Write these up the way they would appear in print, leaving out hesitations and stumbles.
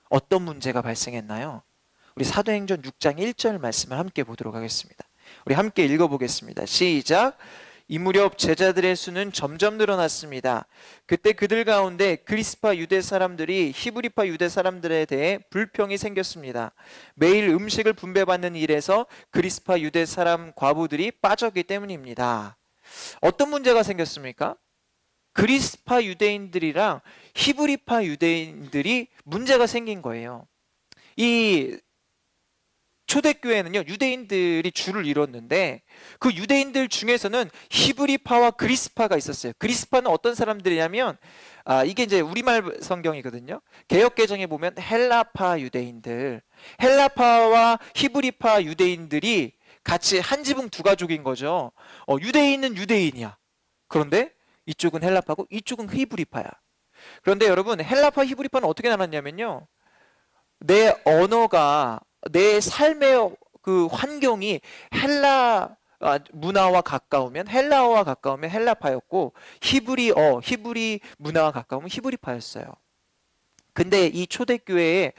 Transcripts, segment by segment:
어떤 문제가 발생했나요? 우리 사도행전 6장 1절 말씀을 함께 보도록 하겠습니다. 우리 함께 읽어보겠습니다. 시작. 이 무렵 제자들의 수는 점점 늘어났습니다. 그때 그들 가운데 그리스파 유대 사람들이 히브리파 유대 사람들에 대해 불평이 생겼습니다. 매일 음식을 분배받는 일에서 그리스파 유대 사람 과부들이 빠졌기 때문입니다. 어떤 문제가 생겼습니까? 그리스파 유대인들이랑 히브리파 유대인들이 문제가 생긴 거예요. 이 초대교회는요, 유대인들이 주를 이뤘는데 그 유대인들 중에서는 히브리파와 그리스파가 있었어요. 그리스파는 어떤 사람들이냐면 이게 이제 우리말 성경이거든요. 개역개정에 보면 헬라파 유대인들, 헬라파와 히브리파 유대인들이 같이 한 지붕 두 가족인 거죠. 유대인은 유대인이야. 그런데 이쪽은 헬라파고 이쪽은 히브리파야. 그런데 여러분, 헬라파 히브리파는 어떻게 나눴냐면요, 내 언어가, 내 삶의 그 환경이 헬라 문화와 가까우면, 헬라어와 가까우면 헬라파였고, 히브리 문화와 가까우면 히브리파였어요. 근데 이 초대교회의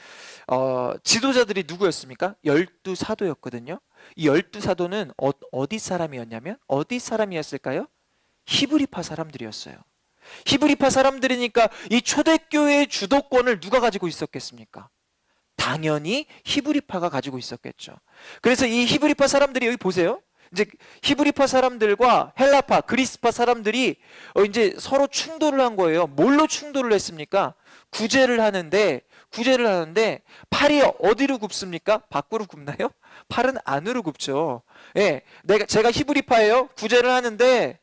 지도자들이 누구였습니까? 12사도였거든요. 이 12사도는 어디 사람이었냐면, 어디 사람이었을까요? 히브리파 사람들이었어요. 히브리파 사람들이니까 이 초대교회의 주도권을 누가 가지고 있었겠습니까? 당연히 히브리파가 가지고 있었겠죠. 그래서 이 히브리파 사람들이, 여기 보세요. 이제 히브리파 사람들과 헬라파, 그리스파 사람들이 이제 서로 충돌을 한 거예요. 뭘로 충돌을 했습니까? 구제를 하는데 팔이 어디로 굽습니까? 밖으로 굽나요? 팔은 안으로 굽죠. 예, 제가 히브리파예요. 구제를 하는데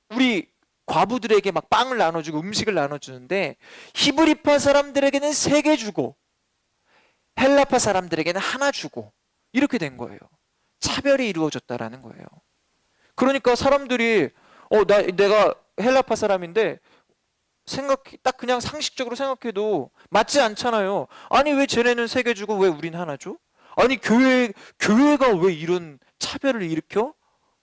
우리 과부들에게 막 빵을 나눠주고 음식을 나눠주는데, 히브리파 사람들에게는 3개 주고 헬라파 사람들에게는 하나 주고, 이렇게 된 거예요. 차별이 이루어졌다라는 거예요. 그러니까 사람들이 내가 헬라파 사람인데 딱 그냥 상식적으로 생각해도 맞지 않잖아요. 아니, 왜 쟤네는 3개 주고 왜 우린 하나 줘? 아니, 교회가 왜 이런 차별을 일으켜?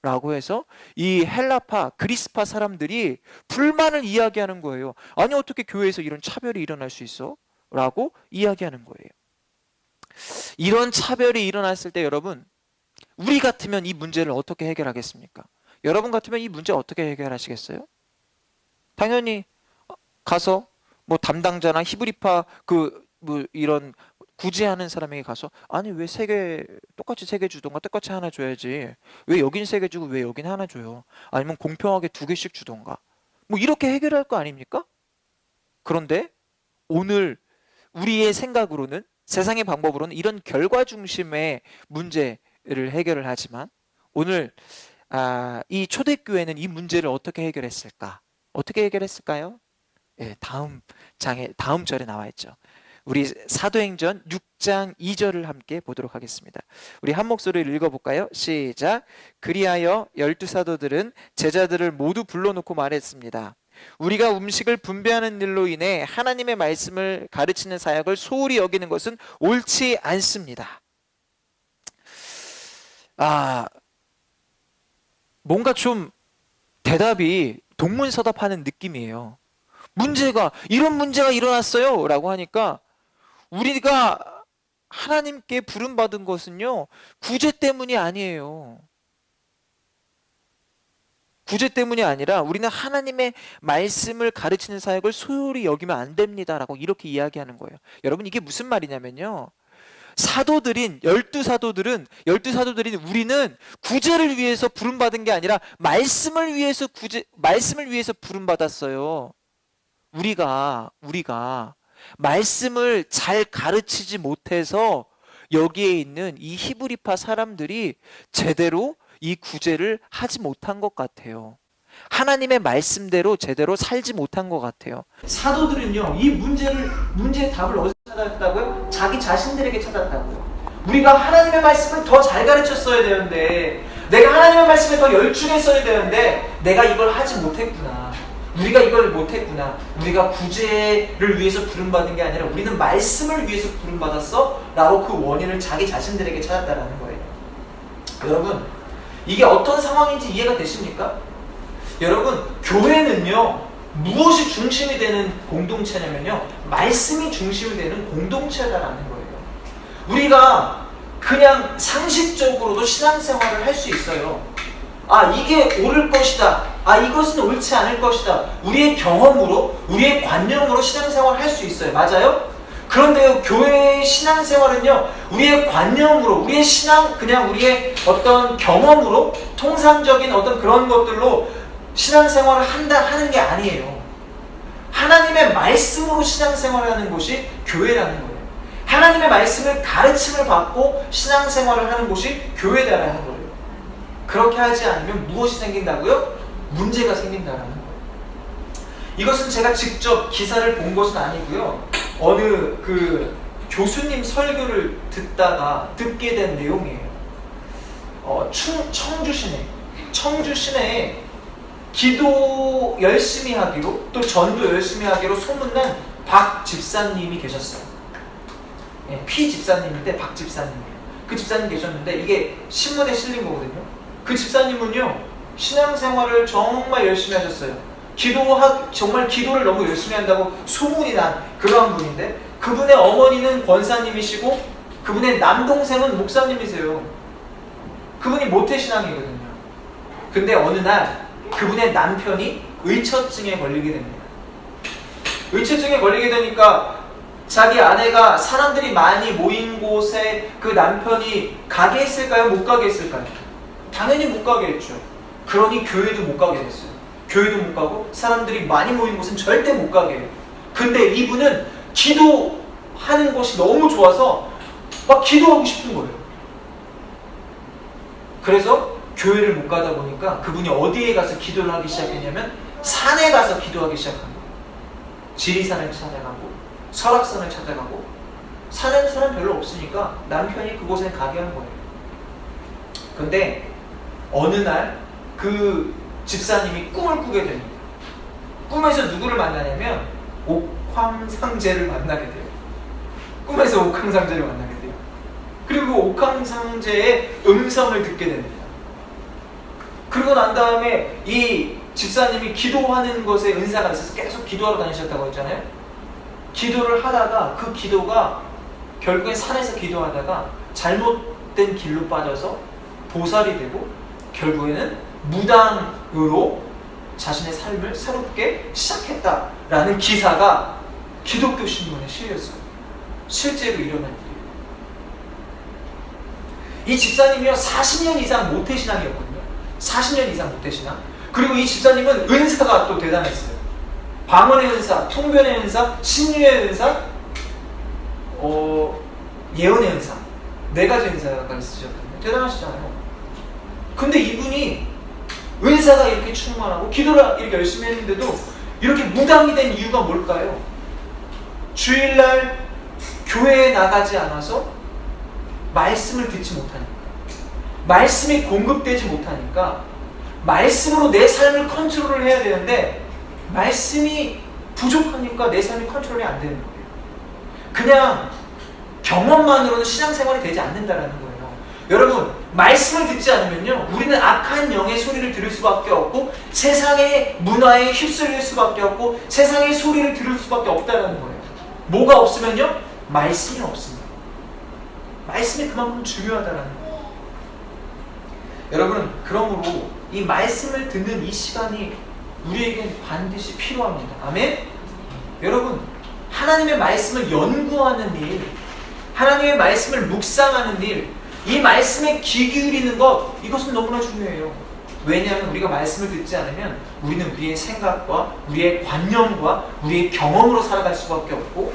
라고 해서 이 헬라파, 그리스파 사람들이 불만을 이야기하는 거예요. 아니, 어떻게 교회에서 이런 차별이 일어날 수 있어? 라고 이야기하는 거예요. 이런 차별이 일어났을 때 여러분, 우리 같으면 이 문제를 어떻게 해결하겠습니까? 여러분 같으면 이 문제 어떻게 해결하시겠어요? 당연히 가서 뭐 담당자나 히브리파 이런 구제하는 사람에게 가서, 아니, 왜 똑같이 3개 주던가 똑같이 하나 줘야지, 왜 여긴 3개 주고 왜 여긴 하나 줘요? 아니면 공평하게 2개씩 주던가, 뭐 이렇게 해결할 거 아닙니까? 그런데 오늘 우리의 생각으로는, 세상의 방법으로는 이런 결과 중심의 문제를 해결을 하지만, 오늘 이 초대교회는 이 문제를 어떻게 해결했을까? 어떻게 해결했을까요? 예, 다음 절에 나와 있죠. 우리 사도행전 6장 2절을 함께 보도록 하겠습니다. 우리 한 목소리를 읽어볼까요? 시작. 그리하여 12사도들은 제자들을 모두 불러놓고 말했습니다. 우리가 음식을 분배하는 일로 인해 하나님의 말씀을 가르치는 사역을 소홀히 여기는 것은 옳지 않습니다. 뭔가 좀 대답이 동문서답하는 느낌이에요. 이런 문제가 일어났어요 라고 하니까, 우리가 하나님께 부름받은 것은요, 구제 때문이 아니에요. 구제 때문이 아니라 우리는 하나님의 말씀을 가르치는 사역을 소홀히 여기면 안 됩니다 라고 이렇게 이야기하는 거예요. 여러분, 이게 무슨 말이냐면요, 사도들인 12사도들인 우리는 구제를 위해서 부름받은 게 아니라 말씀을 위해서 부름받았어요. 우리가 말씀을 잘 가르치지 못해서 여기에 있는 이 히브리파 사람들이 제대로 이 구제를 하지 못한 것 같아요. 하나님의 말씀대로 제대로 살지 못한 것 같아요. 사도들은요, 이 문제의 답을 어디서 찾았다고요? 자기 자신들에게 찾았다고요. 우리가 하나님의 말씀을 더 잘 가르쳤어야 되는데, 내가 하나님의 말씀에 더 열중했어야 되는데 내가 이걸 하지 못했구나. 우리가 이걸 못했구나. 우리가 구제를 위해서 부름받은 게 아니라 우리는 말씀을 위해서 부름받았어 라고 그 원인을 자기 자신들에게 찾았다라는 거예요. 여러분, 이게 어떤 상황인지 이해가 되십니까? 여러분, 교회는요, 무엇이 중심이 되는 공동체냐면요, 말씀이 중심이 되는 공동체다라는 거예요. 우리가 그냥 상식적으로도 신앙생활을 할 수 있어요. 아, 이게 옳을 것이다, 아, 이것은 옳지 않을 것이다, 우리의 경험으로, 우리의 관념으로 신앙생활을 할 수 있어요. 맞아요? 그런데 교회의 신앙생활은요, 우리의 관념으로, 우리의 신앙, 그냥 우리의 어떤 경험으로, 통상적인 어떤 그런 것들로 신앙생활을 하는 게 아니에요. 하나님의 말씀으로 신앙생활을 하는 곳이 교회라는 거예요. 하나님의 말씀을 가르침을 받고 신앙생활을 하는 곳이 교회다라는 거예요. 그렇게 하지 않으면 무엇이 생긴다고요? 문제가 생긴다라는 거예요. 이것은 제가 직접 기사를 본 것은 아니고요, 어느 그 교수님 설교를 듣게 된 내용이에요. 청주 시내에 기도 열심히 하기로, 또 전도 열심히 하기로 소문난 박 집사님이 계셨어요. 피 집사님인데 박 집사님이에요. 그 집사님 계셨는데, 이게 신문에 실린 거거든요. 그 집사님은요, 신앙생활을 정말 열심히 하셨어요. 정말 기도를 너무 열심히 한다고 소문이 난 그러한 분인데, 그분의 어머니는 권사님이시고 그분의 남동생은 목사님이세요. 그분이 모태신앙이거든요. 근데 어느 날 그분의 남편이 의처증에 걸리게 됩니다. 의처증에 걸리게 되니까 자기 아내가 사람들이 많이 모인 곳에 그 남편이 가게 했을까요? 못 가게 했을까요? 당연히 못 가게 했죠. 그러니 교회도 못 가게 됐어요. 교회도 못 가고 사람들이 많이 모인 곳은 절대 못 가게 해요. 근데 이분은 기도하는 것이 너무 좋아서 막 기도하고 싶은 거예요. 그래서 교회를 못 가다 보니까 그분이 어디에 가서 기도를 하기 시작했냐면 산에 가서 기도하기 시작한 거예요. 지리산을 찾아가고 설악산을 찾아가고, 사는 사람 별로 없으니까 남편이 그곳에 가게 한 거예요. 근데 어느 날 그 집사님이 꿈을 꾸게 됩니다. 꿈에서 누구를 만나냐면 옥황상제를 만나게 돼요. 꿈에서 옥황상제를 만나게 돼요. 그리고 옥황상제의 음성을 듣게 됩니다. 그리고 난 다음에 이 집사님이 기도하는 것에 은사가 있어서 계속 기도하러 다니셨다고 했잖아요. 기도를 하다가 그 기도가 결국엔 산에서 기도하다가 잘못된 길로 빠져서 보살이 되고 결국에는 무당으로 자신의 삶을 새롭게 시작했다라는 기사가 기독교 신문에 실렸어요. 실제로 일어난 일이에요. 이 집사님이요, 40년 이상 모태신앙이었거든요. 40년 이상 모태신앙. 그리고 이 집사님은 은사가 또 대단했어요. 방언의 은사, 통변의 은사, 신유의 은사, 예언의 은사, 4가지 은사가 있으셨거든요. 대단하시잖아요. 근데 이분이 은사가 이렇게 충만하고 기도를 이렇게 열심히 했는데도 이렇게 무당이 된 이유가 뭘까요? 주일날 교회에 나가지 않아서 말씀을 듣지 못하니까, 말씀이 공급되지 못하니까, 말씀으로 내 삶을 컨트롤을 해야 되는데 말씀이 부족하니까 내 삶이 컨트롤이 안 되는 거예요. 그냥 경험만으로는 신앙생활이 되지 않는다라는 거예요. 여러분, 말씀을 듣지 않으면요, 우리는 악한 영의 소리를 들을 수밖에 없고 세상의 문화에 휩쓸릴 수밖에 없고 세상의 소리를 들을 수밖에 없다는 거예요. 뭐가 없으면요? 말씀이 없습니다. 말씀이 그만큼 중요하다는 거예요. 여러분, 그러므로 이 말씀을 듣는 이 시간이 우리에겐 반드시 필요합니다. 아멘? 여러분, 하나님의 말씀을 연구하는 일, 하나님의 말씀을 묵상하는 일, 이 말씀에 귀 기울이는 것, 이것은 너무나 중요해요. 왜냐하면 우리가 말씀을 듣지 않으면 우리는 우리의 생각과 우리의 관념과 우리의 경험으로 살아갈 수밖에 없고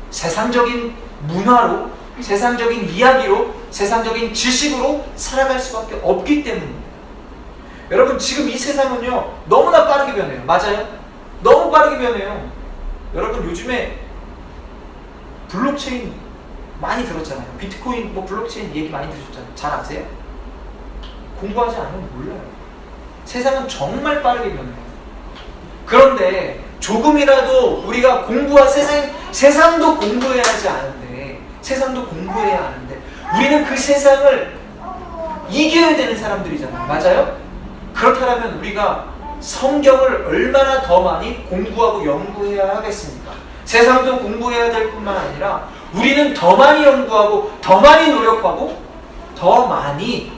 세상적인 문화로, 세상적인 이야기로, 세상적인 지식으로 살아갈 수밖에 없기 때문입니다. 여러분, 지금 이 세상은요, 너무나 빠르게 변해요. 맞아요? 너무 빠르게 변해요. 여러분, 요즘에 블록체인 많이 들었잖아요. 비트코인, 블록체인 얘기 많이 들으셨잖아요. 잘 아세요? 공부하지 않으면 몰라요. 세상은 정말 빠르게 변해요. 그런데 조금이라도 우리가 세상도 공부해야 하지 않은데, 세상도 공부해야 하는데, 우리는 그 세상을 이겨야 되는 사람들이잖아요. 맞아요? 그렇다면 우리가 성경을 얼마나 더 많이 공부하고 연구해야 하겠습니까? 세상도 공부해야 될 뿐만 아니라 우리는 더 많이 연구하고 더 많이 노력하고 더 많이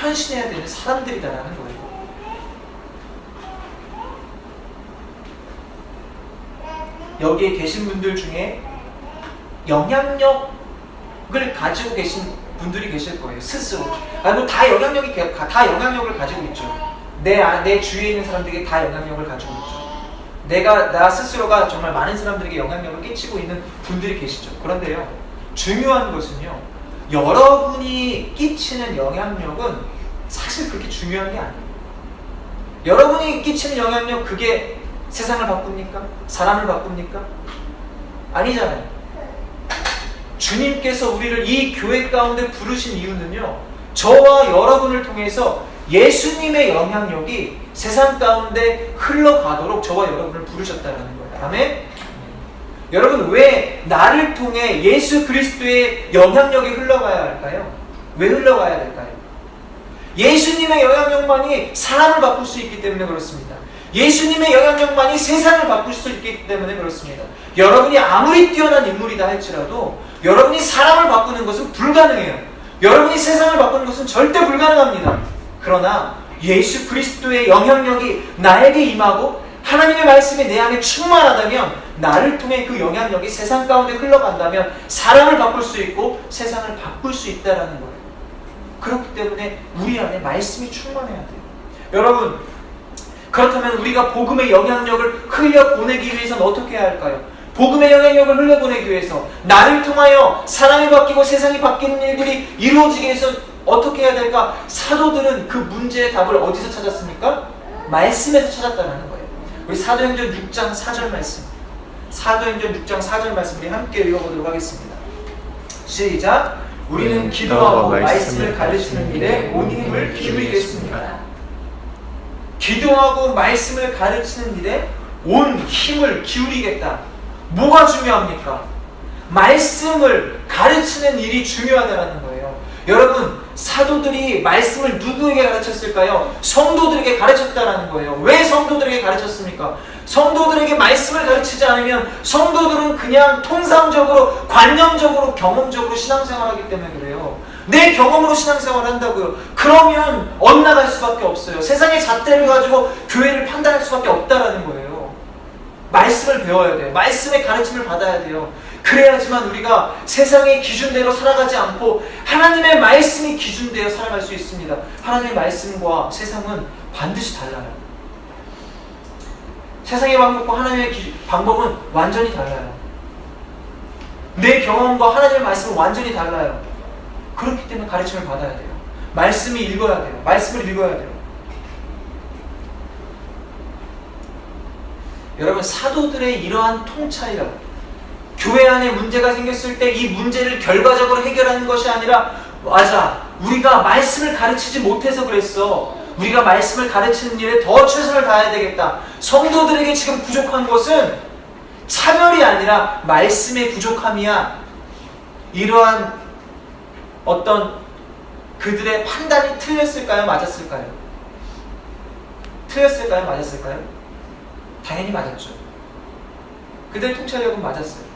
헌신해야 되는 사람들이다라는 거예요. 여기에 계신 분들 중에 영향력을 가지고 계신 분들이 계실 거예요. 스스로. 다 영향력을 가지고 있죠. 내 주위에 있는 사람들에게 다 영향력을 가지고 있죠. 나 스스로가 정말 많은 사람들에게 영향력을 끼치고 있는 분들이 계시죠. 그런데요, 중요한 것은요, 여러분이 끼치는 영향력은 사실 그렇게 중요한 게 아니에요. 여러분이 끼치는 영향력, 그게 세상을 바꿉니까? 사람을 바꿉니까? 아니잖아요. 주님께서 우리를 이 교회 가운데 부르신 이유는요, 저와 여러분을 통해서 예수님의 영향력이 세상 가운데 흘러가도록 저와 여러분을 부르셨다는 거예요. 아멘? 여러분, 왜 나를 통해 예수 그리스도의 영향력이 흘러가야 할까요? 왜 흘러가야 될까요? 예수님의 영향력만이 사람을 바꿀 수 있기 때문에 그렇습니다. 예수님의 영향력만이 세상을 바꿀 수 있기 때문에 그렇습니다. 여러분이 아무리 뛰어난 인물이다 할지라도 여러분이 사람을 바꾸는 것은 불가능해요. 여러분이 세상을 바꾸는 것은 절대 불가능합니다. 그러나 예수 그리스도의 영향력이 나에게 임하고 하나님의 말씀이 내 안에 충만하다면, 나를 통해 그 영향력이 세상 가운데 흘러간다면 사람을 바꿀 수 있고 세상을 바꿀 수 있다는 거예요. 그렇기 때문에 우리 안에 말씀이 충만해야 돼요. 여러분, 그렇다면 우리가 복음의 영향력을 흘려보내기 위해서는 어떻게 해야 할까요? 복음의 영향력을 흘려보내기 위해서 나를 통하여 사람이 바뀌고 세상이 바뀌는 일들이 이루어지기 위해서 어떻게 해야 될까? 사도들은 그 문제의 답을 어디서 찾았습니까? 말씀에서 찾았다는 거예요. 우리 사도행전 6장 4절 말씀, 사도행전 6장 4절 말씀 우리 함께 읽어보도록 하겠습니다. 시작! 우리는 기도하고 말씀을 가르치는 일에 온 힘을 기울이겠습니다. 기도하고 말씀을 가르치는 일에 온 힘을 기울이겠다. 뭐가 중요합니까? 말씀을 가르치는 일이 중요하다는 거예요. 여러분, 사도들이 말씀을 누구에게 가르쳤을까요? 성도들에게 가르쳤다는 거예요. 왜 성도들에게 가르쳤습니까? 성도들에게 말씀을 가르치지 않으면 성도들은 그냥 통상적으로, 관념적으로, 경험적으로 신앙생활하기 때문에 그래요. 내 경험으로 신앙생활을 한다고요. 그러면 엇나갈 수밖에 없어요. 세상의 잣대를 가지고 교회를 판단할 수밖에 없다라는 거예요. 말씀을 배워야 돼요. 말씀의 가르침을 받아야 돼요. 그래야지만 우리가 세상의 기준대로 살아가지 않고 하나님의 말씀이 기준되어 살아갈 수 있습니다. 하나님의 말씀과 세상은 반드시 달라요. 세상의 방법과 하나님의 방법은 완전히 달라요. 내 경험과 하나님의 말씀은 완전히 달라요. 그렇기 때문에 가르침을 받아야 돼요. 말씀을 읽어야 돼요. 여러분, 사도들의 이러한 통찰이라고, 교회 안에 문제가 생겼을 때 이 문제를 결과적으로 해결하는 것이 아니라, 맞아, 우리가 말씀을 가르치지 못해서 그랬어. 우리가 말씀을 가르치는 일에 더 최선을 다해야 되겠다. 성도들에게 지금 부족한 것은 차별이 아니라 말씀의 부족함이야. 이러한 어떤 그들의 판단이 틀렸을까요? 맞았을까요? 당연히 맞았죠. 그들의 통찰력은 맞았어요.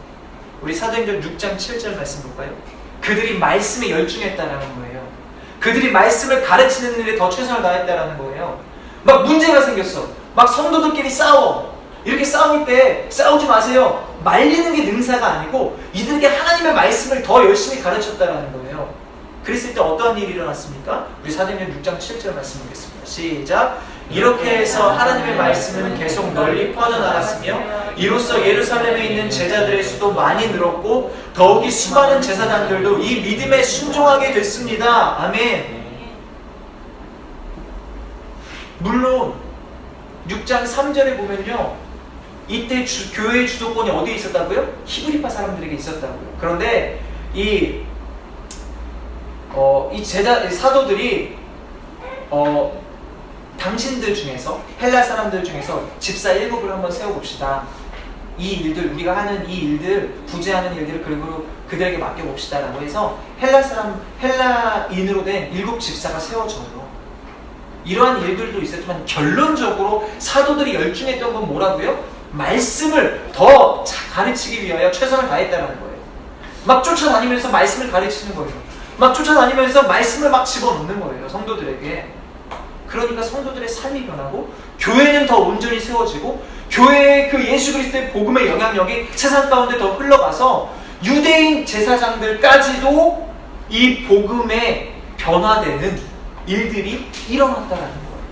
우리 사도행전 6장 7절 말씀 볼까요? 그들이 말씀에 열중했다는 거예요. 그들이 말씀을 가르치는 일에 더 최선을 다했다는 거예요. 막 문제가 생겼어. 막 성도들끼리 싸워. 이렇게 싸울 때 싸우지 마세요. 말리는 게 능사가 아니고 이들에게 하나님의 말씀을 더 열심히 가르쳤다는 거예요. 그랬을 때 어떠한 일이 일어났습니까? 우리 사도행전 6장 7절 말씀 보겠습니다. 시작! 이렇게 해서 하나님의 말씀은 계속 널리 퍼져나갔으며 이로써 예루살렘에 있는 제자들의 수도 많이 늘었고 더욱이 수많은 제사장들도 이 믿음에 순종하게 됐습니다. 아멘. 물론 6장 3절에 보면요, 이때 교회의 주도권이 어디에 있었다고요? 히브리파 사람들에게 있었다고요. 그런데 이 사도들이 당신들 중에서, 헬라 사람들 중에서 집사 7을 한번 세워봅시다. 이 일들, 우리가 하는 이 일들, 구제하는 일들을 그리고 그들에게 맡겨봅시다 라고 해서 헬라인으로 된 7 집사가 세워져요. 이러한 일들도 있었지만 결론적으로 사도들이 열중했던 건 뭐라고요? 말씀을 더 가르치기 위하여 최선을 다했다는 거예요. 막 쫓아다니면서 말씀을 가르치는 거예요. 막 쫓아다니면서 말씀을 막 집어넣는 거예요, 성도들에게. 그러니까 성도들의 삶이 변하고 교회는 더 온전히 세워지고 교회의 그 예수 그리스도의 복음의 영향력이 세상 가운데 더 흘러가서 유대인 제사장들까지도 이 복음에 변화되는 일들이 일어났다라는 거예요.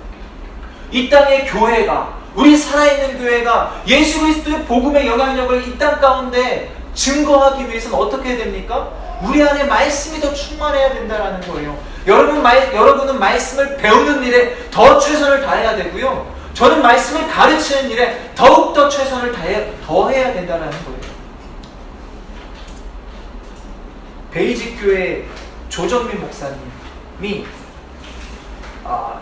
이 땅의 교회가, 우리 살아있는 교회가 예수 그리스도의 복음의 영향력을 이 땅 가운데 증거하기 위해서는 어떻게 해야 됩니까? 우리 안에 말씀이 더 충만해야 된다는 거예요. 여러분은 말씀을 배우는 일에 더 최선을 다해야 되고요. 저는 말씀을 가르치는 일에 더욱더 최선을 더해야 된다는 거예요. 베이직 교회 조정민 목사님이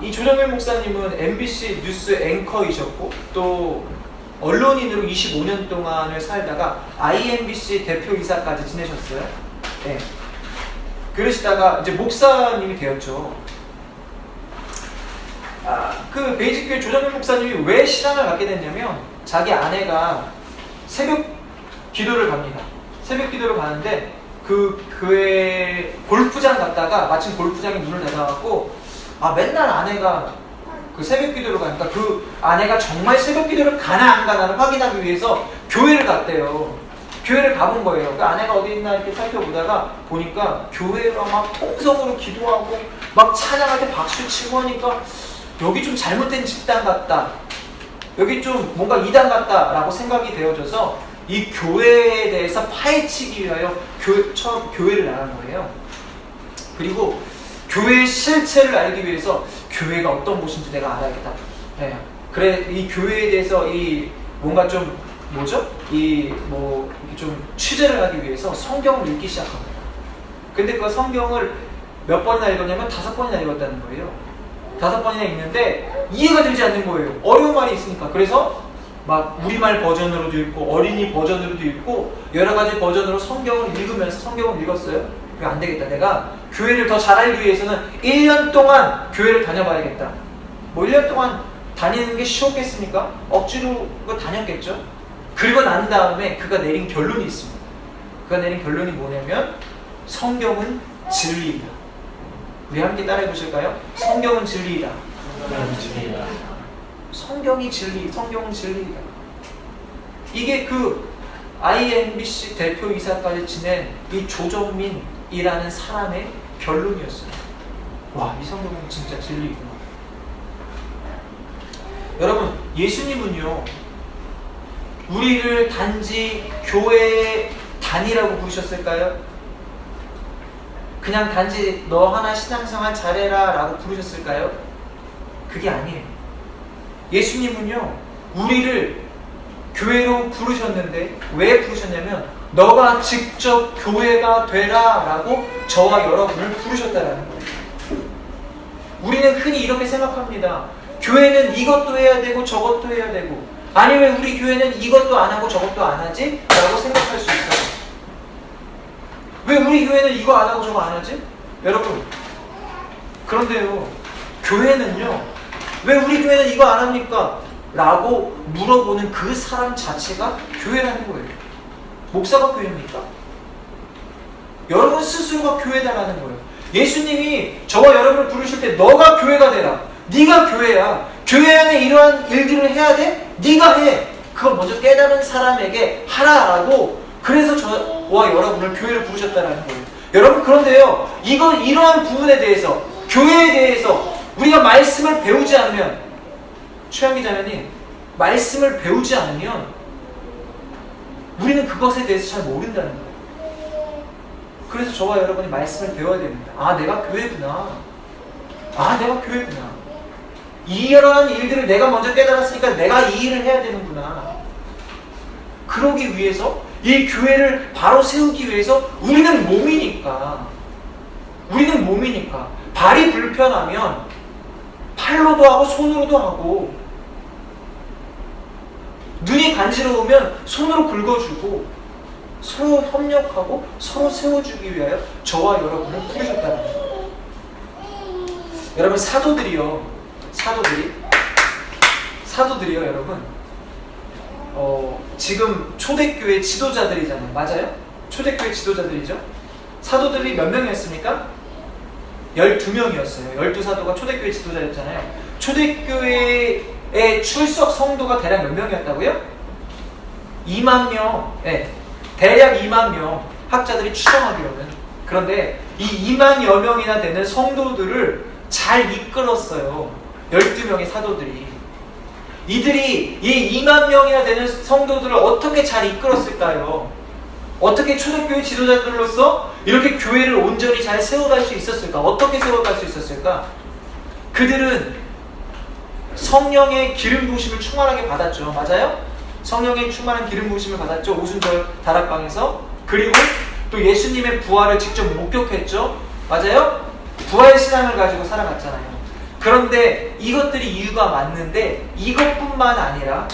이 조정민 목사님은 MBC 뉴스 앵커이셨고 또 언론인으로 25년 동안을 살다가 IMBC 대표이사까지 지내셨어요. 네. 그러시다가 이제 목사님이 되었죠. 그 베이직교회 조정민 목사님이 왜 신앙을 갖게 됐냐면 자기 아내가 새벽 기도를 갑니다. 새벽 기도를 가는데 그 교회 골프장 갔다가 마침 골프장에 문을 닫아갖고 맨날 아내가 그 새벽 기도를 가니까 그 아내가 정말 새벽 기도를 가나 안 가나를 확인하기 위해서 교회를 갔대요. 교회를 가본 거예요. 그 아내가 어디 있나 이렇게 살펴보다가 보니까 교회가 막 통성으로 기도하고 막 찬양할 때 박수 치고 하니까 여기 좀 잘못된 집단 같다. 여기 좀 뭔가 이단 같다라고 생각이 되어져서 이 교회에 대해서 파헤치기 위하여 처음 교회를 나간 거예요. 그리고 교회의 실체를 알기 위해서 교회가 어떤 곳인지 내가 알아야겠다. 네. 그래 이 교회에 대해서 이 뭔가 좀 좀 취재를 하기 위해서 성경을 읽기 시작합니다. 근데 그 성경을 몇 번이나 읽었냐면 5번이나 읽었다는 거예요. 5번이나 읽는데 이해가 되지 않는 거예요. 어려운 말이 있으니까. 그래서 막 우리말 버전으로도 읽고 어린이 버전으로도 읽고 여러 가지 버전으로 성경을 읽으면서 성경을 읽었어요. 왜 안 되겠다. 내가 교회를 더 잘 알기 위해서는 1년 동안 교회를 다녀봐야겠다. 1년 동안 다니는 게 쉬웠겠습니까? 억지로 다녔겠죠. 그리고 난 다음에 그가 내린 결론이 있습니다. 그가 내린 결론이 뭐냐면 성경은 진리이다. 우리 함께 따라해 보실까요? 성경은 진리이다. 성경은 진리이다. 이게 그 IMBC 대표이사까지 지낸 이 조정민이라는 사람의 결론이었어요. 와, 이 성경은 진짜 진리구나. 여러분, 예수님은요, 우리를 단지 교회의 단이라고 부르셨을까요? 그냥 단지 너 하나 신앙생활 잘해라 라고 부르셨을까요? 그게 아니에요. 예수님은요, 우리를 교회로 부르셨는데 왜 부르셨냐면 너가 직접 교회가 되라 라고 저와 여러분을 부르셨다라는 거예요. 우리는 흔히 이렇게 생각합니다. 교회는 이것도 해야 되고 저것도 해야 되고, 아니 왜 우리 교회는 이것도 안 하고 저것도 안 하지? 라고 생각할 수 있어요. 왜 우리 교회는 이거 안 하고 저거 안 하지? 여러분, 그런데요, 교회는요, 왜 우리 교회는 이거 안 합니까? 라고 물어보는 그 사람 자체가 교회라는 거예요. 목사가 교회입니까? 여러분 스스로가 교회다라는 거예요. 예수님이 저와 여러분을 부르실 때 너가 교회가 되라. 네가 교회야. 교회 안에 이러한 일들을 해야 돼? 네가 해. 그걸 먼저 깨달은 사람에게 하라라고, 그래서 저와 여러분을 교회를 부르셨다는 거예요. 여러분, 그런데요, 이러한 부분에 대해서, 교회에 대해서 우리가 말씀을 배우지 않으면, 최영기 자매님, 말씀을 배우지 않으면 우리는 그것에 대해서 잘 모른다는 거예요. 그래서 저와 여러분이 말씀을 배워야 됩니다. 내가 교회구나. 내가 교회구나. 이러한 일들을 내가 먼저 깨달았으니까 내가 이 일을 해야 되는구나. 그러기 위해서, 이 교회를 바로 세우기 위해서 우리는 몸이니까 발이 불편하면 팔로도 하고 손으로도 하고, 눈이 간지러우면 손으로 긁어주고, 서로 협력하고 서로 세워주기 위하여 저와 여러분을 부르셨다는 거예요. 여러분, 사도들이요, 사도들이요, 여러분. 지금 초대교회 지도자들이잖아요. 맞아요? 초대교회 지도자들이죠. 사도들이 몇 명이었습니까? 12명이었어요. 12사도가 초대교회 지도자였잖아요. 초대교회의 출석 성도가 대략 몇 명이었다고요? 2만 명. 네, 대략 2만 명. 학자들이 추정하기로는. 그런데 이 2만여 명이나 되는 성도들을 잘 이끌었어요. 12명의 사도들이. 이들이 이 2만 명이나 되는 성도들을 어떻게 잘 이끌었을까요? 어떻게 초대교회 지도자들로서 이렇게 교회를 온전히 잘 세워갈 수 있었을까? 어떻게 세워갈 수 있었을까? 그들은 성령의 기름 부으심을 충만하게 받았죠. 맞아요? 성령의 충만한 기름 부으심을 받았죠. 오순절 다락방에서. 그리고 또 예수님의 부활을 직접 목격했죠. 맞아요? 부활 신앙을 가지고 살아갔잖아요. 그런데 이것들이 이유가 맞는데 이것뿐만 아니라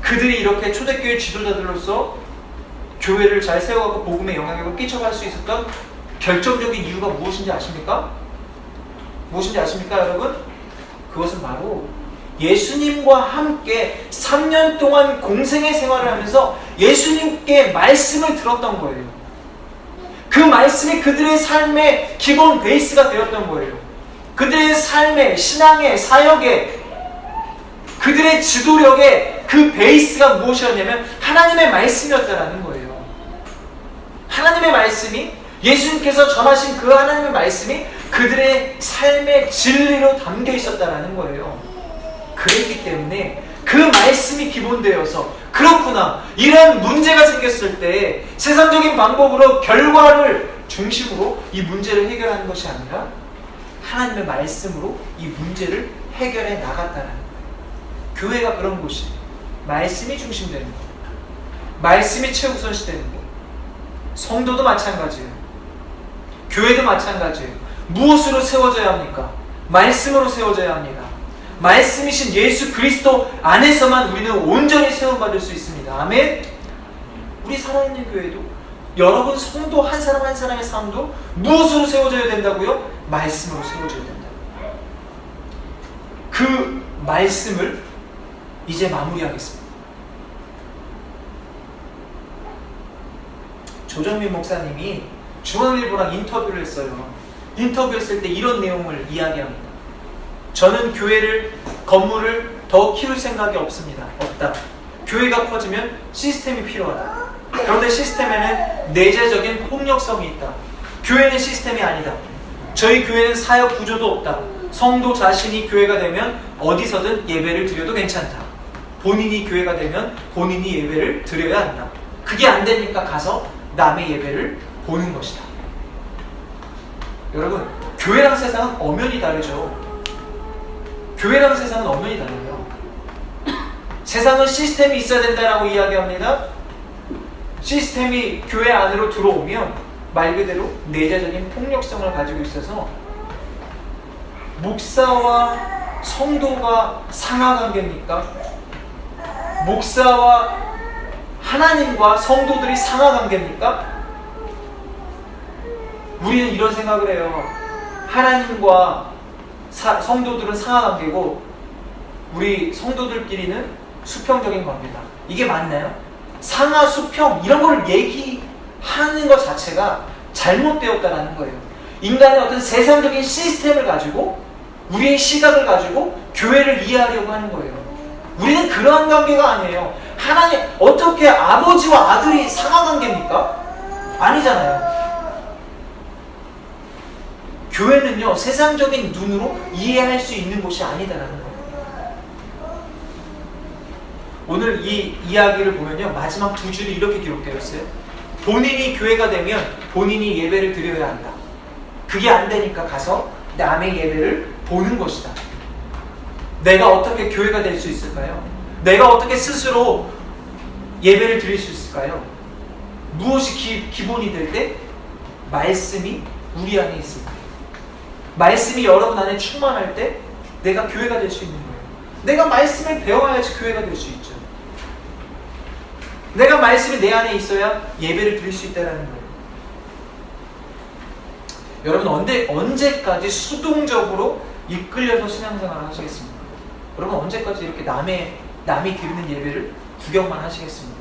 그들이 이렇게 초대교회 지도자들로서 교회를 잘 세워가고 복음의 영향력을 끼쳐갈 수 있었던 결정적인 이유가 무엇인지 아십니까? 무엇인지 아십니까, 여러분? 그것은 바로 예수님과 함께 3년 동안 공생의 생활을 하면서 예수님께 말씀을 들었던 거예요. 그 말씀이 그들의 삶의 기본 베이스가 되었던 거예요. 그들의 삶의, 신앙의, 사역의, 그들의 지도력의 그 베이스가 무엇이었냐면 하나님의 말씀이었다라는 거예요. 하나님의 말씀이, 예수님께서 전하신 그 하나님의 말씀이 그들의 삶의 진리로 담겨 있었다라는 거예요. 그랬기 때문에 그 말씀이 기본되어서, 그렇구나, 이런 문제가 생겼을 때 세상적인 방법으로 결과를 중심으로 이 문제를 해결하는 것이 아니라 하나님의 말씀으로 이 문제를 해결해 나갔다는 거예요. 교회가 그런 곳이에요. 말씀이 중심되는 것, 말씀이 최우선시되는 것. 성도도 마찬가지예요. 교회도 마찬가지예요. 무엇으로 세워져야 합니까? 말씀으로 세워져야 합니다. 말씀이신 예수 그리스도 안에서만 우리는 온전히 세움받을 수 있습니다. 아멘. 우리 살아있는 교회도, 여러분 성도 한 사람 한 사람의 삶도 무엇으로 세워져야 된다고요? 말씀으로 세워져야 된다. 그 말씀을 이제 마무리하겠습니다. 조정민 목사님이 중앙일보랑 인터뷰를 했어요. 인터뷰했을 때 이런 내용을 이야기합니다. 저는 건물을 더 키울 생각이 없습니다. 없다. 교회가 커지면 시스템이 필요하다. 그런데 시스템에는 내재적인 폭력성이 있다. 교회는 시스템이 아니다. 저희 교회는 사역 구조도 없다. 성도 자신이 교회가 되면 어디서든 예배를 드려도 괜찮다. 본인이 교회가 되면 본인이 예배를 드려야 한다. 그게 안 되니까 가서 남의 예배를 보는 것이다. 여러분, 교회랑 세상은 엄연히 다르죠. 교회랑 세상은 엄연히 달라요. 세상은 시스템이 있어야 된다라고 이야기합니다. 시스템이 교회 안으로 들어오면 말 그대로 내재적인 폭력성을 가지고 있어서 목사와 성도가 상하관계입니까? 목사와 하나님과 성도들이 상하관계입니까? 우리는 이런 생각을 해요. 하나님과 성도들은 상하관계고 우리 성도들끼리는 수평적인 관계다. 이게 맞나요? 상하, 수평 이런 걸 얘기하는 것 자체가 잘못되었다는 거예요. 인간의 어떤 세상적인 시스템을 가지고 우리의 시각을 가지고 교회를 이해하려고 하는 거예요. 우리는 그러한 관계가 아니에요. 하나님, 어떻게 아버지와 아들이 상하관계입니까? 아니잖아요. 교회는요, 세상적인 눈으로 이해할 수 있는 곳이 아니다라는 거예요. 오늘 이 이야기를 보면요, 마지막 두 줄이 이렇게 기록되어 있어요. 본인이 교회가 되면 본인이 예배를 드려야 한다. 그게 안 되니까 가서 남의 예배를 보는 것이다. 내가 어떻게 교회가 될 수 있을까요? 내가 어떻게 스스로 예배를 드릴 수 있을까요? 무엇이 기본이 될 때? 말씀이 우리 안에 있을 때. 말씀이 여러분 안에 충만할 때 내가 교회가 될 수 있는 거예요. 내가 말씀을 배워야지 교회가 될 수 있죠. 내가 말씀이 내 안에 있어야 예배를 드릴 수 있다는 거예요. 여러분 언제까지 수동적으로 이끌려서 신앙생활을 하시겠습니까? 여러분 언제까지 이렇게 남이 드리는 예배를 구경만 하시겠습니까?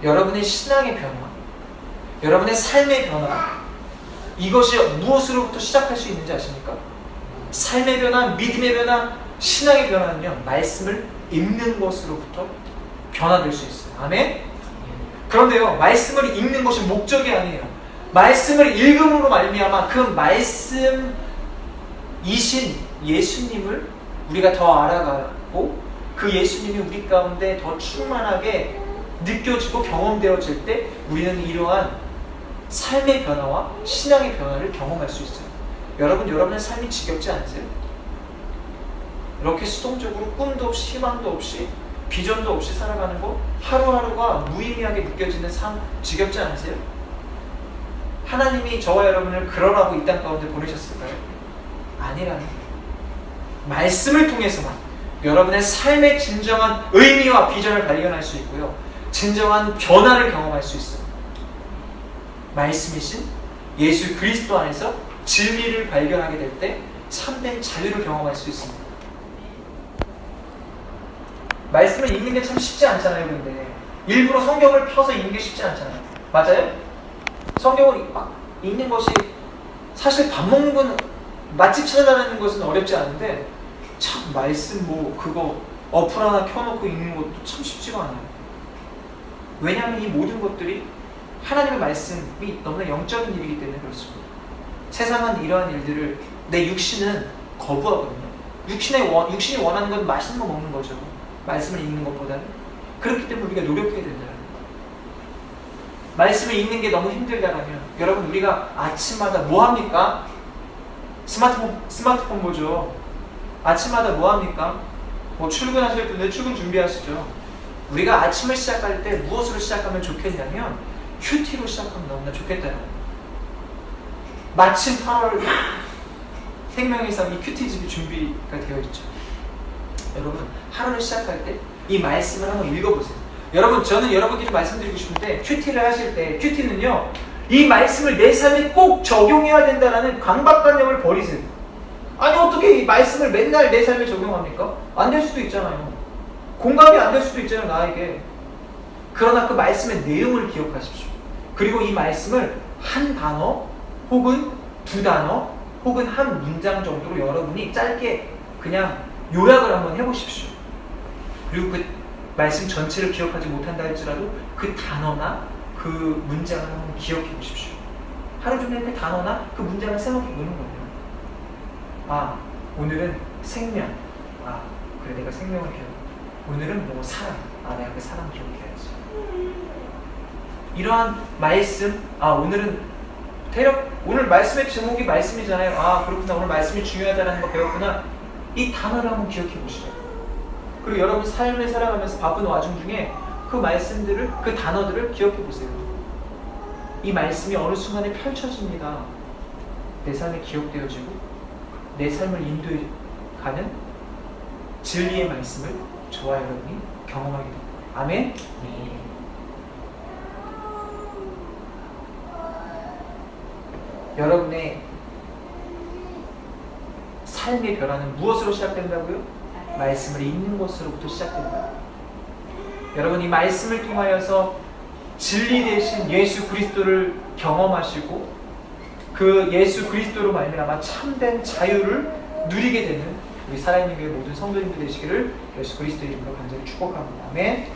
여러분의 신앙의 변화, 여러분의 삶의 변화, 이것이 무엇으로부터 시작할 수 있는지 아십니까? 삶의 변화, 믿음의 변화, 신앙의 변화는요, 말씀을 읽는 것으로부터 변화될 수 있어요. 아멘? 그런데요, 말씀을 읽는 것이 목적이 아니에요. 말씀을 읽음으로 말미암아 그 말씀이신 예수님을 우리가 더 알아가고 그 예수님이 우리 가운데 더 충만하게 느껴지고 경험되어질 때 우리는 이러한 삶의 변화와 신앙의 변화를 경험할 수 있어요. 여러분, 여러분의 삶이 지겹지 않으세요? 이렇게 수동적으로 꿈도 없이 희망도 없이 비전도 없이 살아가는 거 하루하루가 무의미하게 느껴지는 삶 지겹지 않으세요? 하나님이 저와 여러분을 그러라고 이 땅 가운데 보내셨을까요? 아니라는 거예요. 말씀을 통해서만 여러분의 삶의 진정한 의미와 비전을 발견할 수 있고요, 진정한 변화를 경험할 수 있어요. 말씀이신 예수 그리스도 안에서 진리를 발견하게 될 때 참된 자유를 경험할 수 있습니다. 말씀을 읽는 게 참 쉽지 않잖아요. 근데 일부러 성경을 펴서 읽는 게 쉽지 않잖아요. 맞아요? 성경을 막 읽는 것이 사실 밥 먹는 건 맛집 찾아다니는 것은 어렵지 않은데 참 말씀 그거 어플 하나 켜놓고 읽는 것도 참 쉽지가 않아요. 왜냐하면 이 모든 것들이 하나님의 말씀이 너무나 영적인 일이기 때문에 그렇습니다. 세상은 이러한 일들을 내 육신은 거부하거든요. 육신이 원하는 건 맛있는 거 먹는 거죠. 말씀을 읽는 것보다는. 그렇기 때문에 우리가 노력해야 된다는 거예요. 말씀을 읽는 게 너무 힘들다면 여러분, 우리가 아침마다 뭐 합니까? 스마트폰 보죠. 아침마다 뭐 합니까? 출근하실 분들 출근 준비하시죠. 우리가 아침을 시작할 때 무엇으로 시작하면 좋겠냐면 큐티로 시작하면 너무나 좋겠다는 거예요. 마침 8월 생명의상 이 큐티집이 준비가 되어 있죠. 여러분, 하루를 시작할 때 이 말씀을 한번 읽어보세요. 여러분, 저는 여러분께 말씀드리고 싶은데 큐티를 하실 때 큐티는요, 이 말씀을 내 삶에 꼭 적용해야 된다는 강박관념을 버리세요. 아니, 어떻게 이 말씀을 맨날 내 삶에 적용합니까? 안 될 수도 있잖아요. 공감이 안 될 수도 있잖아요, 나에게. 그러나 그 말씀의 내용을 기억하십시오. 그리고 이 말씀을 한 단어 혹은 두 단어 혹은 한 문장 정도로 여러분이 짧게 그냥 요약을 한번 해보십시오. 그리고 그 말씀 전체를 기억하지 못한다 할지라도 그 단어나 그 문장을 한번 기억해 보십시오. 하루 종일 그 단어나 그 문장을 생각해 보는 거예요. 아, 오늘은 생명. 아, 그래, 내가 생명을 기억. 오늘은 사랑. 아, 내가 그 사랑 기억해야지. 이러한 말씀. 아, 오늘 말씀의 제목이 말씀이잖아요. 아, 그렇구나. 오늘 말씀이 중요하다는 거 배웠구나. 이 단어를 한번 기억해 보시죠. 그리고 여러분 삶을 살아가면서 바쁜 와중 중에 그 말씀들을, 그 단어들을 기억해 보세요. 이 말씀이 어느 순간에 펼쳐집니다. 내 삶에 기억되어지고 내 삶을 인도해 가는 진리의 말씀을 저와 여러분이 경험하게 됩니다. 아멘? 네. 여러분의 삶의 변화는 무엇으로 시작된다고요? 말씀을 읽는 것으로부터 시작됩니다. 여러분, 이 말씀을 통하여서 진리 되신 예수 그리스도를 경험하시고 그 예수 그리스도로 말미암아 참된 자유를 누리게 되는 우리 살아있는 교회 모든 성도님들 되시기를 예수 그리스도의 이름으로 간절히 축복합니다. 아멘.